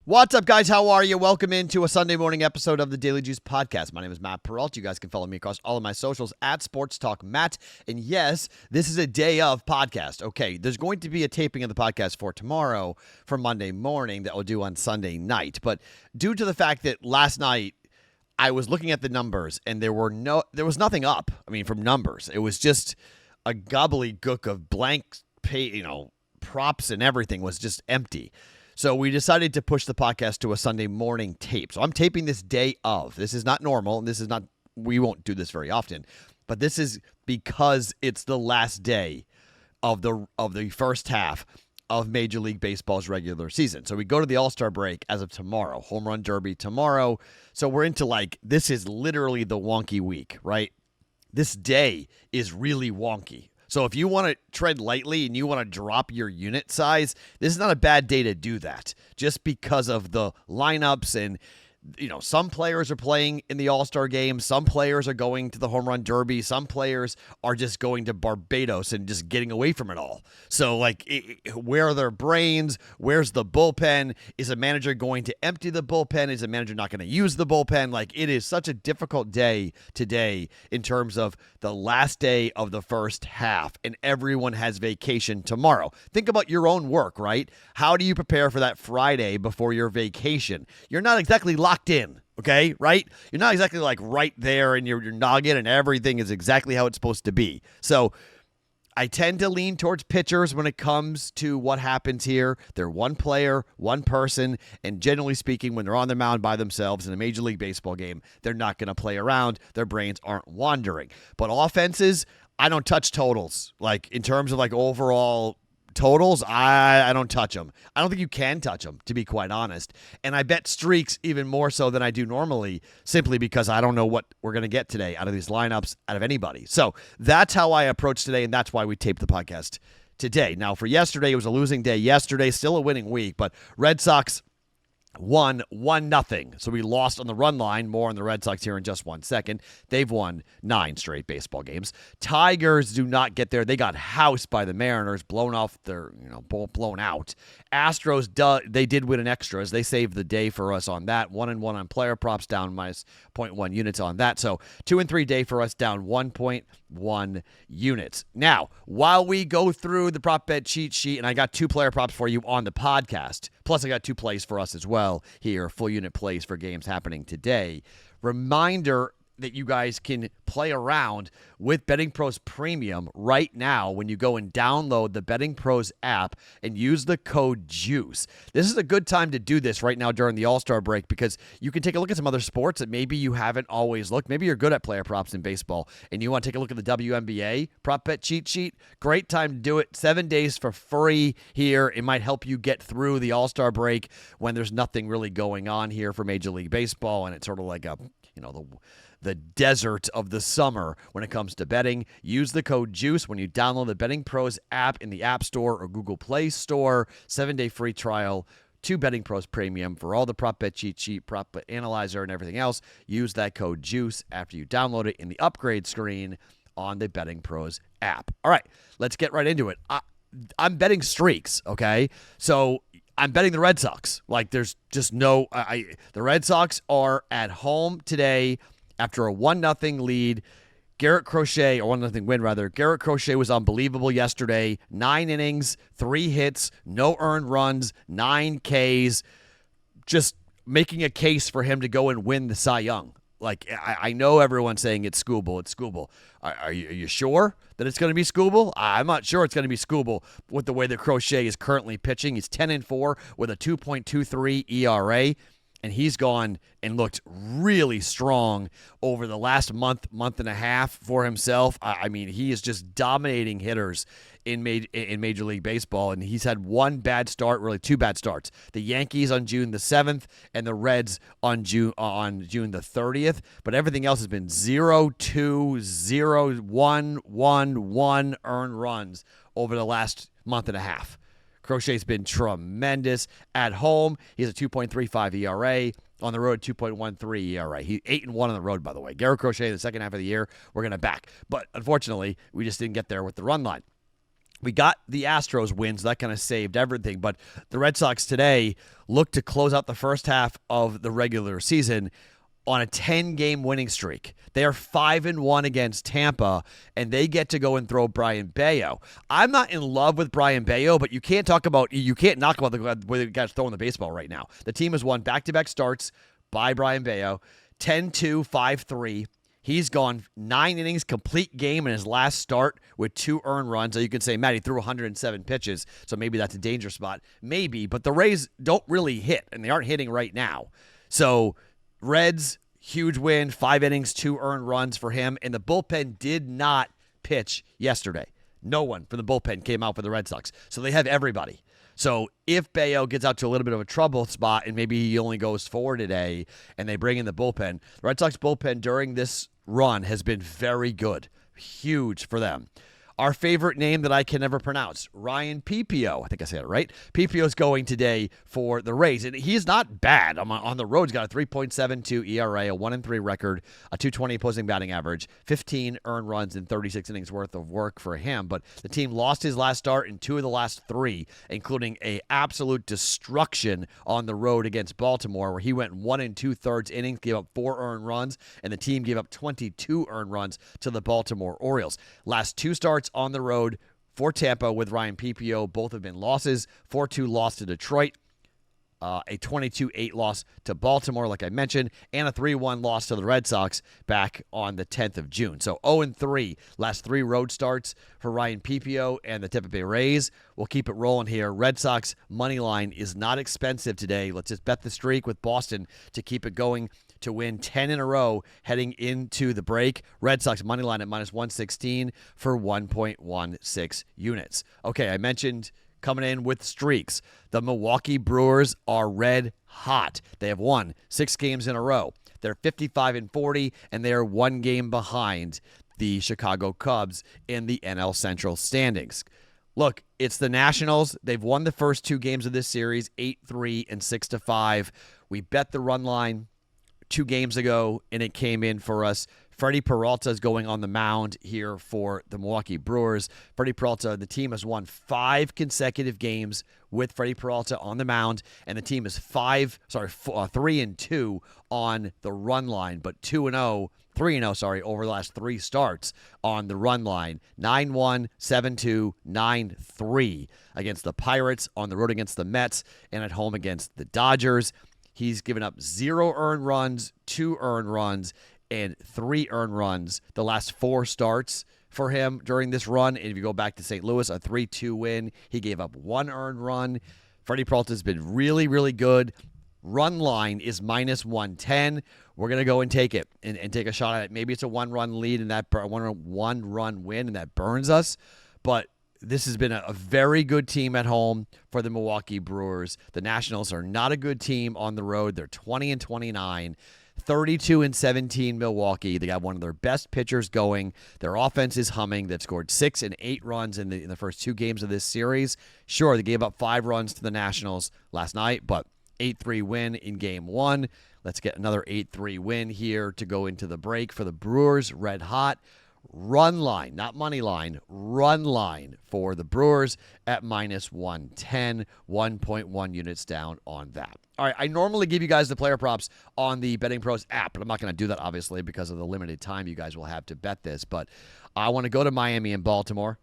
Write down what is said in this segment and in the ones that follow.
What's up, guys? How are you? Welcome into a Sunday morning episode of the Daily Juice Podcast. My name is Matt Perrault. You guys can follow me across all of my socials at Sports Talk Matt. And yes, this is a day of podcast. Okay, there's going to be a taping of the podcast for tomorrow for Monday morning that we'll do on Sunday night. But due to the fact that last night I was looking at the numbers and there was nothing up. I mean, from numbers, it was just a gobbledygook of blank props and everything was just empty. So we decided to push the podcast to a Sunday morning tape. So I'm taping this day of. This is not normal, and we won't do this very often, but this is because it's the last day of the first half of Major League Baseball's regular season. So we go to the All-Star break as of tomorrow, Home Run Derby tomorrow. So we're into this is literally the wonky week, right? This day is really wonky. So if you want to tread lightly and you want to drop your unit size, this is not a bad day to do that just because of the lineups and, some players are playing in the All-Star game. Some players are going to the Home Run Derby. Some players are just going to Barbados and just getting away from it all. So, where are their brains? Where's the bullpen? Is a manager going to empty the bullpen? Is a manager not going to use the bullpen? It is such a difficult day today in terms of the last day of the first half, and everyone has vacation tomorrow. Think about your own work, right? How do you prepare for that Friday before your vacation? You're not exactly locked in, okay, right? You're not exactly right there in your noggin and everything is exactly how it's supposed to be. So I tend to lean towards pitchers when it comes to what happens here. They're one player, one person, and generally speaking, when they're on the mound by themselves in a Major League Baseball game, they're not going to play around. Their brains aren't wandering. But offenses, I don't touch totals. In terms of overall totals, I don't touch them. I don't think you can touch them, to be quite honest. And I bet streaks even more so than I do normally, simply because I don't know what we're going to get today out of these lineups, out of anybody. So that's how I approach today, and that's why we taped the podcast today. Now, for yesterday, it was a losing day yesterday, still a winning week, but Red Sox won 1-0. So we lost on the run line. More on the Red Sox here in just 1 second. They've won 9 straight baseball games. Tigers do not get there. They got housed by the Mariners, blown out. Astros, they did win an extras. They saved the day for us on that. 1-1 on player props, down minus 0.1 units on that. So 2-3 day for us, down 1.1 units. Now, while we go through the prop bet cheat sheet, and I got 2 player props for you on the podcast, plus I got 2 plays for us as well here, full unit plays for games happening today. Reminder that you guys can play around with BettingPros Premium right now when you go and download the BettingPros app and use the code JUICE. This is a good time to do this right now during the All-Star break because you can take a look at some other sports that maybe you haven't always looked. Maybe you're good at player props in baseball and you want to take a look at the WNBA prop bet cheat sheet. Great time to do it. 7 days for free here. It might help you get through the All-Star break when there's nothing really going on here for Major League Baseball, and it's sort of like the desert of the summer when it comes to betting. Use the code JUICE when you download the BettingPros app in the App Store or Google Play Store. 7-day free trial to BettingPros Premium for all the prop bet cheat sheet, prop bet analyzer, and everything else. Use that code JUICE after you download it in the upgrade screen on the BettingPros app. All right, let's get right into it. I'm betting streaks, okay? So I'm betting the Red Sox. There's just no... the Red Sox are at home today after a 1-0 lead. Garrett Crochet, or 1-0 win rather. Garrett Crochet was unbelievable yesterday. 9 innings, 3 hits, no earned runs, 9 Ks. Just making a case for him to go and win the Cy Young. I know everyone's saying it's Skubal. It's Skubal. Are you sure that it's going to be Skubal? I'm not sure it's going to be Skubal with the way that Crochet is currently pitching. He's 10-4 with a 2.23 ERA. And he's gone and looked really strong over the last month and a half for himself. I mean, he is just dominating hitters in Major League Baseball, and he's had 1 bad start, really 2 bad starts. The Yankees on June the 7th and the Reds on June the 30th, but everything else has been 0-2, 0-1, 1-1 earned runs over the last month and a half. Crochet's been tremendous. At home, he has a 2.35 ERA. On the road, 2.13 ERA. He's 8-1 on the road, by the way. Garrett Crochet, the second half of the year, we're going to back. But unfortunately, we just didn't get there with the run line. We got the Astros wins. That kind of saved everything. But the Red Sox today look to close out the first half of the regular season on a 10-game winning streak. They are 5-1 against Tampa, and they get to go and throw Brian Bayo. I'm not in love with Brian Bayo, but you can't knock about the way the guy's throwing the baseball right now. The team has won back-to-back starts by Brian Bayo, 10-2, 5-3. He's gone 9 innings, complete game in his last start with 2 earned runs. So you can say, Matt, he threw 107 pitches, so maybe that's a danger spot. Maybe, but the Rays don't really hit, and they aren't hitting right now. So Reds, huge win, 5 innings, 2 earned runs for him, and the bullpen did not pitch yesterday. No one from the bullpen came out for the Red Sox, so they have everybody. So if Bayo gets out to a little bit of a trouble spot and maybe he only goes 4 today and they bring in the bullpen, the Red Sox bullpen during this run has been very good. Huge for them. Our favorite name that I can never pronounce, Ryan Pipio. I think I said it right. Pipio's going today for the Rays, and he's not bad. On the road, he's got a 3.72 ERA, a 1-3 record, a 220 opposing batting average, 15 earned runs in 36 innings worth of work for him. But the team lost his last start in 2 of the last 3, including a absolute destruction on the road against Baltimore, where he went 1 2/3 innings, gave up 4 earned runs, and the team gave up 22 earned runs to the Baltimore Orioles. Last 2 starts on the road for Tampa with Ryan Pipio. Both have been losses. 4-2 loss to Detroit, a 22-8 loss to Baltimore, like I mentioned, and a 3-1 loss to the Red Sox back on the 10th of June. So 0-3 last 3 road starts for Ryan Pipio and the Tampa Bay Rays. We'll keep it rolling here. Red Sox money line is not expensive today. Let's just bet the streak with Boston to keep it going, to win 10 in a row heading into the break. Red Sox money line at -116 for 1.16 units. Okay, I mentioned coming in with streaks. The Milwaukee Brewers are red hot. They have won 6 games in a row. They're 55-40, and they are 1 game behind the Chicago Cubs in the NL Central standings. Look, it's the Nationals. They've won the first 2 games of this series, 8-3 and 6-5. We bet the run line 2 games ago, and it came in for us. Freddie Peralta is going on the mound here for the Milwaukee Brewers. Freddie Peralta, the team has won 5 consecutive games with Freddie Peralta on the mound, and the team is 3-2 on the run line, but 3-0 over the last 3 starts on the run line. 9-1, 7-2, 9-3 against the Pirates, on the road against the Mets, and at home against the Dodgers. He's given up 0 earned runs, 2 earned runs, and 3 earned runs the last 4 starts for him during this run. And if you go back to St. Louis, a 3-2 win, he gave up 1 earned run. Freddie Peralta has been really, really good. Run line is -110. We're going to go and take it and take a shot at it. Maybe it's a 1-run lead and that 1-run win, and that burns us. But this has been a very good team at home for the Milwaukee Brewers. The Nationals are not a good team on the road. They're 20-29, 32-17 Milwaukee. They got one of their best pitchers going. Their offense is humming. They've scored 6 and 8 runs in the first 2 games of this series. Sure, they gave up 5 runs to the Nationals last night, but 8-3 win in Game 1. Let's get another 8-3 win here to go into the break for the Brewers. Red hot. Run line, not money line, run line for the Brewers at -110, 1.1 units down on that. All right, I normally give you guys the player props on the BettingPros app, but I'm not going to do that, obviously, because of the limited time you guys will have to bet this. But I want to go to Miami and Baltimore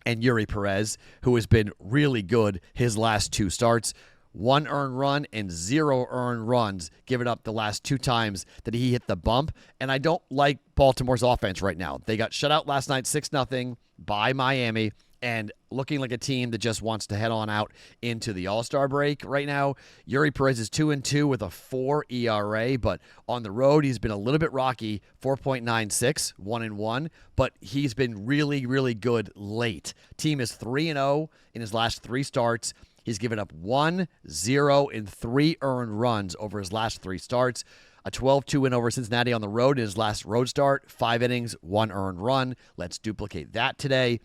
and Yuri Perez, who has been really good his last 2 starts. 1 earned run and 0 earned runs given up the last 2 times that he hit the bump. And I don't like Baltimore's offense right now. They got shut out last night 6-0 by Miami, and looking like a team that just wants to head on out into the All-Star break right now. Yuri Perez is 2-2 with a 4 ERA, but on the road he's been a little bit rocky, 4.96, 1-1, but he's been really, really good late. Team is 3-0 in his last 3 starts. He's given up 1, 0, and 3 earned runs over his last 3 starts. A 12-2 win over Cincinnati on the road in his last road start. 5 innings, 1 earned run. Let's duplicate that today.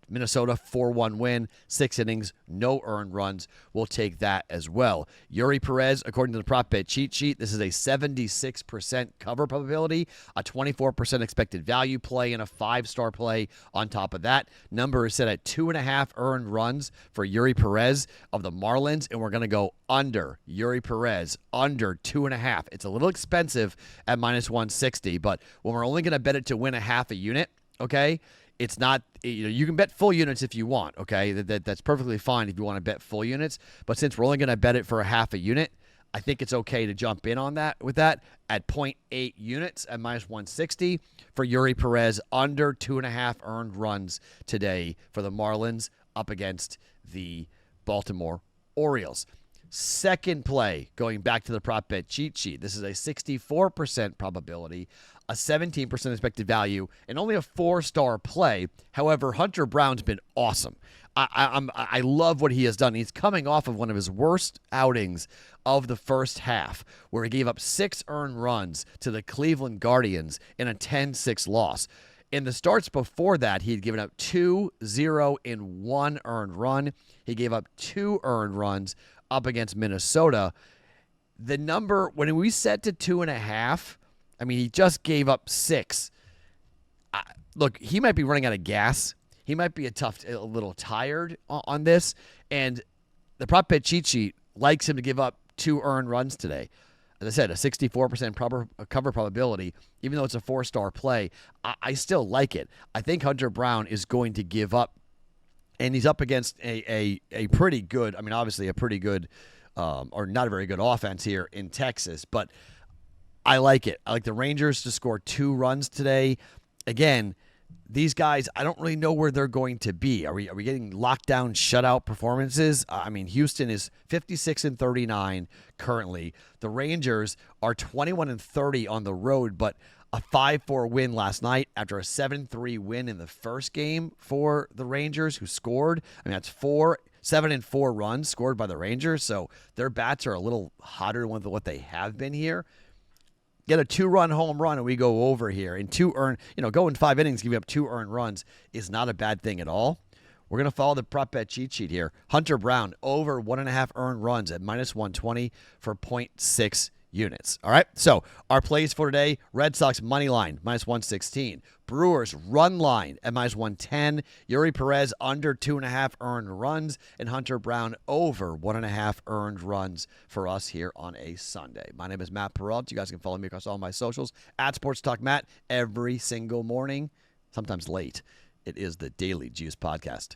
Minnesota 4-1 win, 6 innings, no earned runs. We'll take that as well. Yuri Perez, according to the prop bet cheat sheet, this is a 76% cover probability, a 24% expected value play, and a 5-star play on top of that. Number is set at 2.5 earned runs for Yuri Perez of the Marlins, and we're going to go under Yuri Perez, under 2.5. It's a little expensive at minus 160, but when we're only going to bet it to win a half a unit, okay, it's not, you can bet full units if you want, okay? That's perfectly fine if you want to bet full units. But since we're only going to bet it for a half a unit, I think it's okay to jump in on that with that at 0.8 units at minus 160 for Yuri Perez, under 2.5 earned runs today for the Marlins up against the Baltimore Orioles. Second play, going back to the prop bet cheat sheet. This is a 64% probability, a 17% expected value, and only a 4-star play. However, Hunter Brown's been awesome. I love what he has done. He's coming off of one of his worst outings of the first half, where he gave up 6 earned runs to the Cleveland Guardians in a 10-6 loss. In the starts before that, he had given up 2, 0, and 1 earned run. He gave up 2 earned runs up against Minnesota. The number, when we set to 2.5, I mean, he just gave up 6. Look, he might be running out of gas. He might be a little tired on this. And the prop bet cheat sheet likes him to give up 2 earned runs today. As I said, a 64% cover probability, even though it's a 4-star play. I still like it. I think Hunter Brown is going to give up, and he's up against a pretty good, I mean, obviously a pretty good, or not a very good offense here in Texas, but I like it. I like the Rangers to score 2 runs today. Again, these guys, I don't really know where they're going to be. Are we getting lockdown shutout performances? I mean, Houston is 56-39 currently. The Rangers are 21-30 on the road, but a 5-4 win last night after a 7-3 win in the first game for the Rangers, who scored. I mean, that's 7-4 runs scored by the Rangers, so their bats are a little hotter than what they have been here. Get a 2-run home run and we go over here. And going 5 innings, giving up 2 earned runs is not a bad thing at all. We're going to follow the prop bet cheat sheet here. Hunter Brown, over 1.5 earned runs at minus 120 for 0.6 units. All right, so our plays for today: Red Sox money line, minus 116. Brewers run line at minus 110. Yuri Perez under 2.5 earned runs, and Hunter Brown over 1.5 earned runs for us here on a Sunday. My name is Matt Perrault. You guys can follow me across all my socials at Sports Talk Matt every single morning, sometimes late. It is the Daily Juice Podcast.